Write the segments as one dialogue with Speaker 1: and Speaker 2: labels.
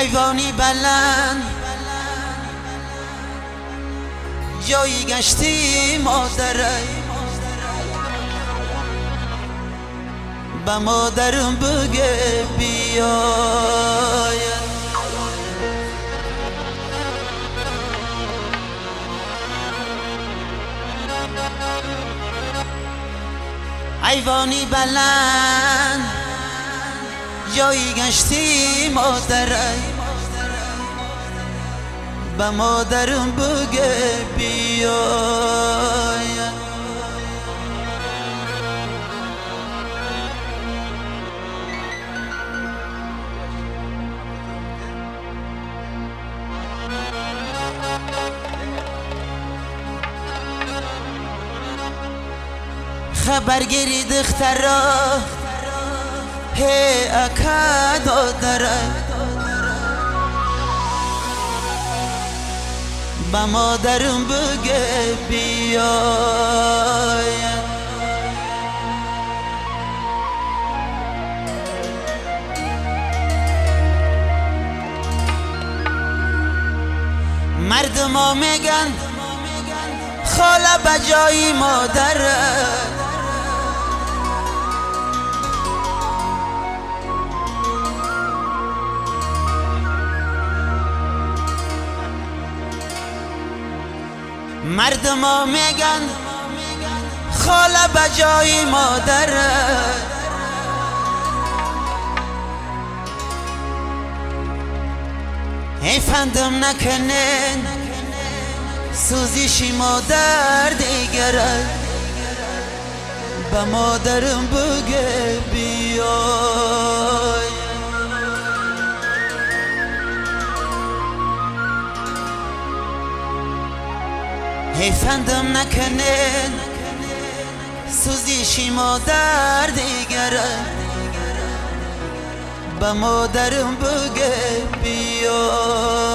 Speaker 1: ایوانی بلند جایی گشتی مادره به مادرم بگه بیاید ایوانی بلند جایی گشتی مادره به مادرم بگه بیاید خبرگیری دخترا هی اکا دادره به مادرم بگه بیاید مردم ها میگن خاله بجای مادره مردم ها میگن خاله بجای مادره حیفندم نکنین سوزیشی مادر دیگره به مادرم بگه بیای حیفندم نکنین سوزیشی مادر دیگره به مادرم بگه بیاید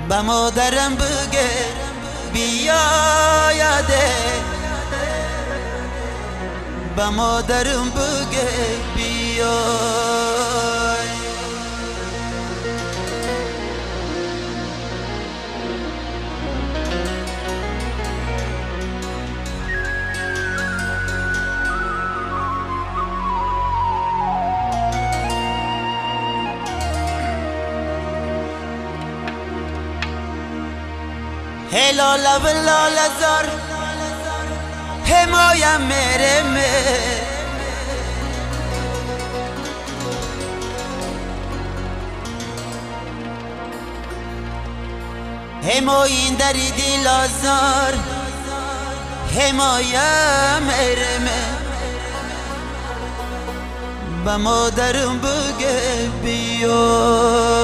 Speaker 1: به مادرم بگه بیایده به مادرم بگه بیای هلاله و لاله زار حمایم میره حماین دری دیل آزار حمایم میره به مادرم بگه بیای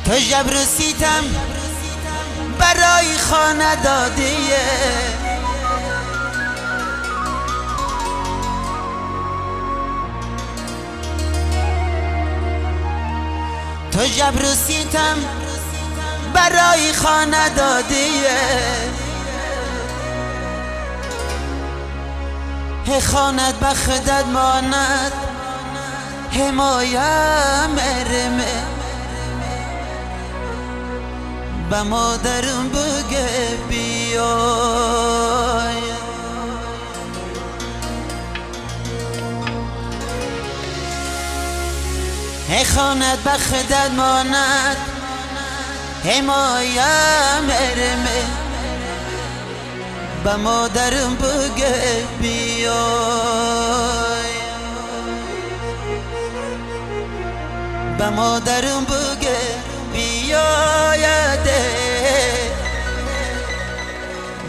Speaker 1: تو جبر سیتم برای خانه دادیه تو جبر سیتم برای خانه دادیه خانت بخدت ماند حمایم مرمه به مادرم بگه بیای خانت بخدت ماند حمایم مرمه به مادرم بگه بیای به مادرم بگه بیایده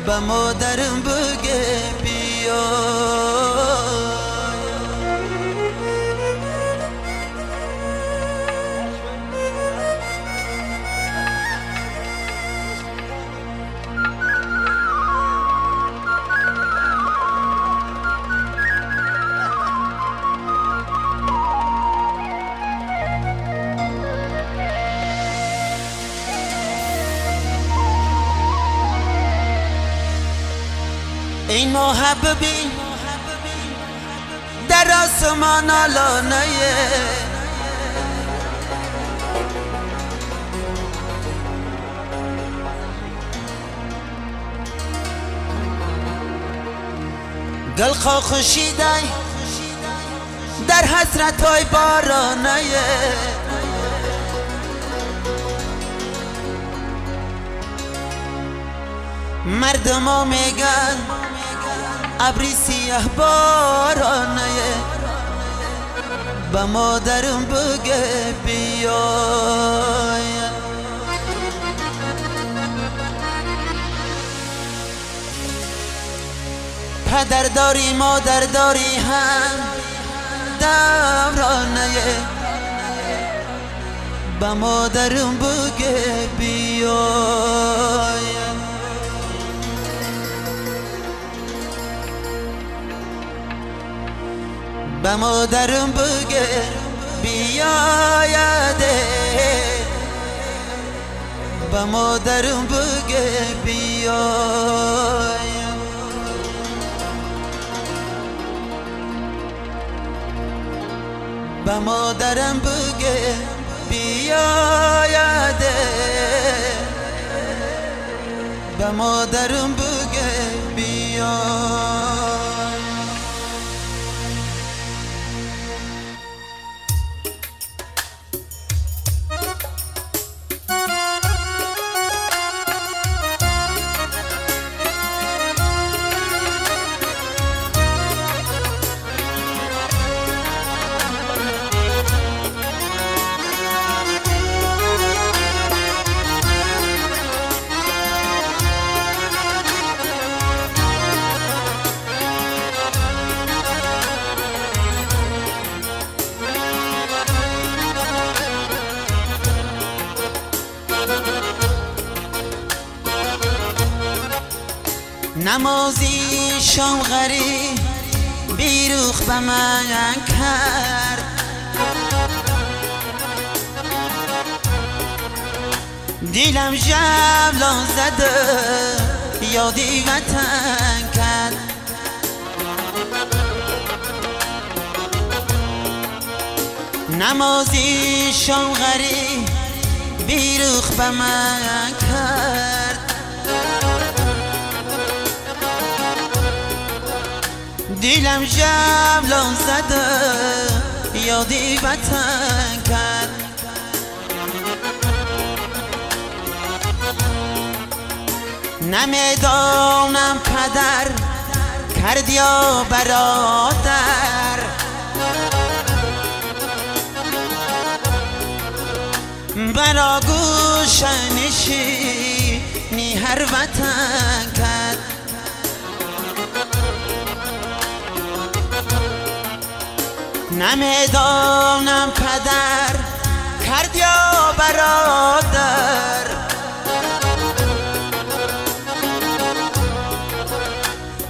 Speaker 1: به مادرم بگه بیای این محببی در آسمان آلانه دل خواه خوشیده در حسرت های بارانه مردم ها میگن ابری سیاه بارانه به مادرم بگه بیای پدر داری مادر داری هم دورانه به مادرم بگه بیای به مادرم بگه بیایده به مادرم بگه بیای به مادرم بگه بیایده به مادرم بگه بیای نمازی شام غریب بیروخ به من کرد دیلم جبلان زده یادی وطن کرد نمازی شام غریب بیروخ به من کرد دیلم جبلان زده یادی وطن کرد نمیدانم پدر کرد یا برادر برا گوش نشینی هر وطن کرد نمیدانم پدر کرد یا برادر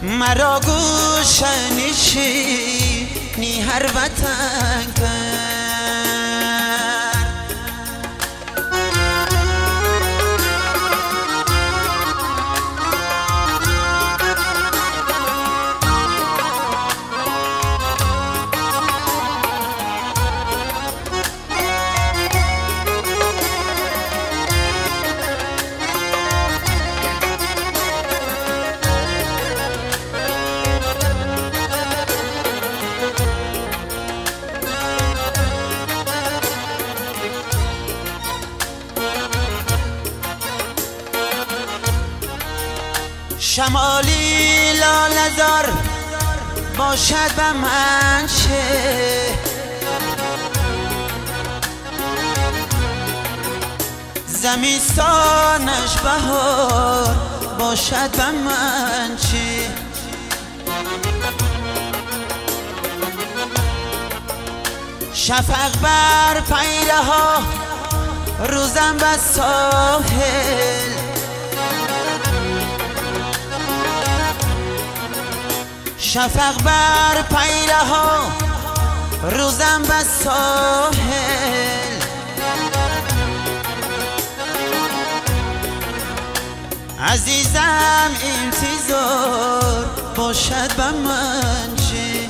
Speaker 1: مرا گوش نشینی هر وطن کرد شمالی لاله‌زار باشد به من چه زمستانش بهار باشد به من چه شفق بر پیره ها روزم به ساحل شفق بر پیره ها روزم به ساحل عزیزم انتظار باشد به من چی؟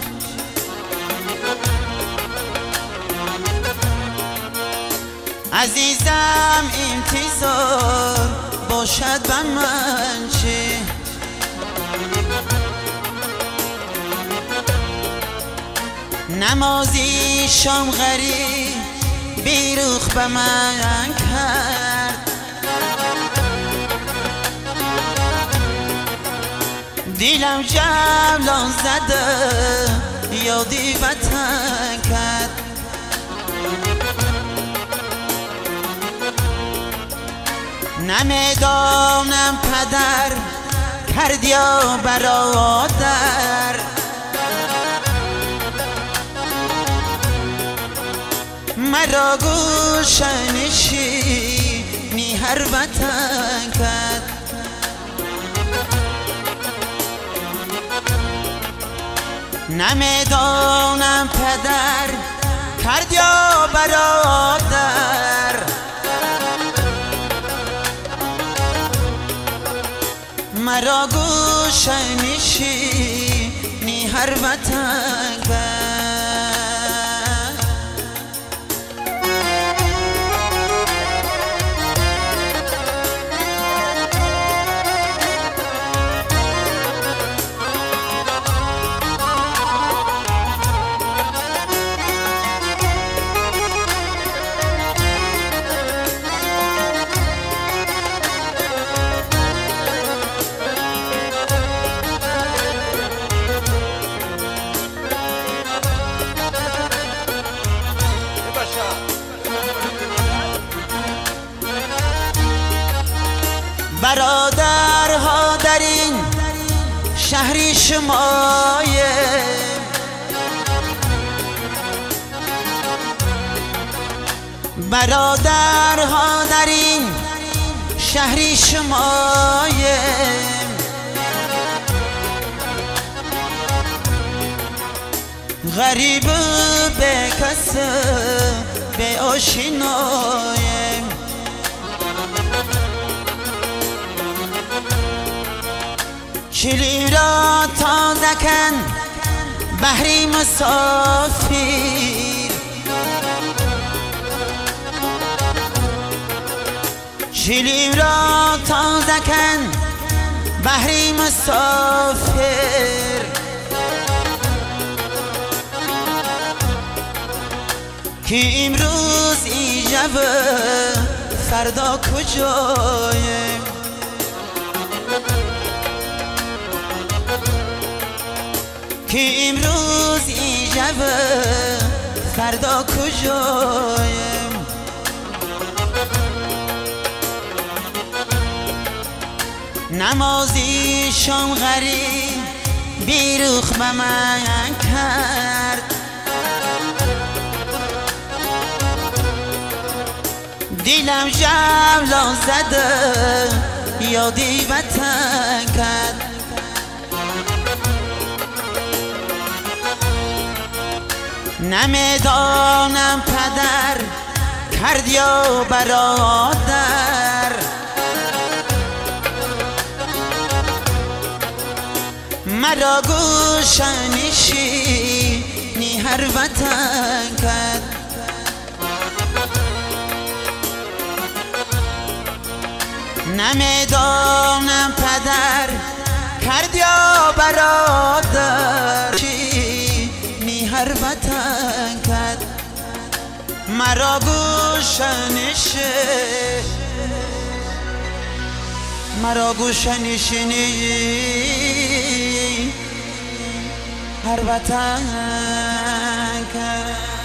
Speaker 1: عزیزم انتظار باشد به من چی؟ نمازی شام غریب بیروخ به من کرد، دیلم جولان زده یادی وطن کرد. نمیدانم پدر کرد یا برادر، مرا گوشنشینی هر وطن کرد. نمیدانم پدر کرد یا برادر، مرا گوشنشینی هر وطن کرد. برادرها در این شهری شمایه، برادرها در این شهری شمایه، غریب به کس به آشنایه. شلی را تازه کن بحری مسافر، شلی را تازه کن بحری مسافر، که امروز ایجاب فردا کجایم؟ که امروز ایجاب فردا کجایم؟ نمازی شام غریب بیروخ به من کرد، دیلم جولان زده یادی وطن کرد. نمیدانم پدر کرد یا برادر، مرا گوشنشینی هر وطن کرد. نمیدانم پدر کرد یا برادر، چی هر وطن کرد، مرا گوشنشینی هر وطن کرد.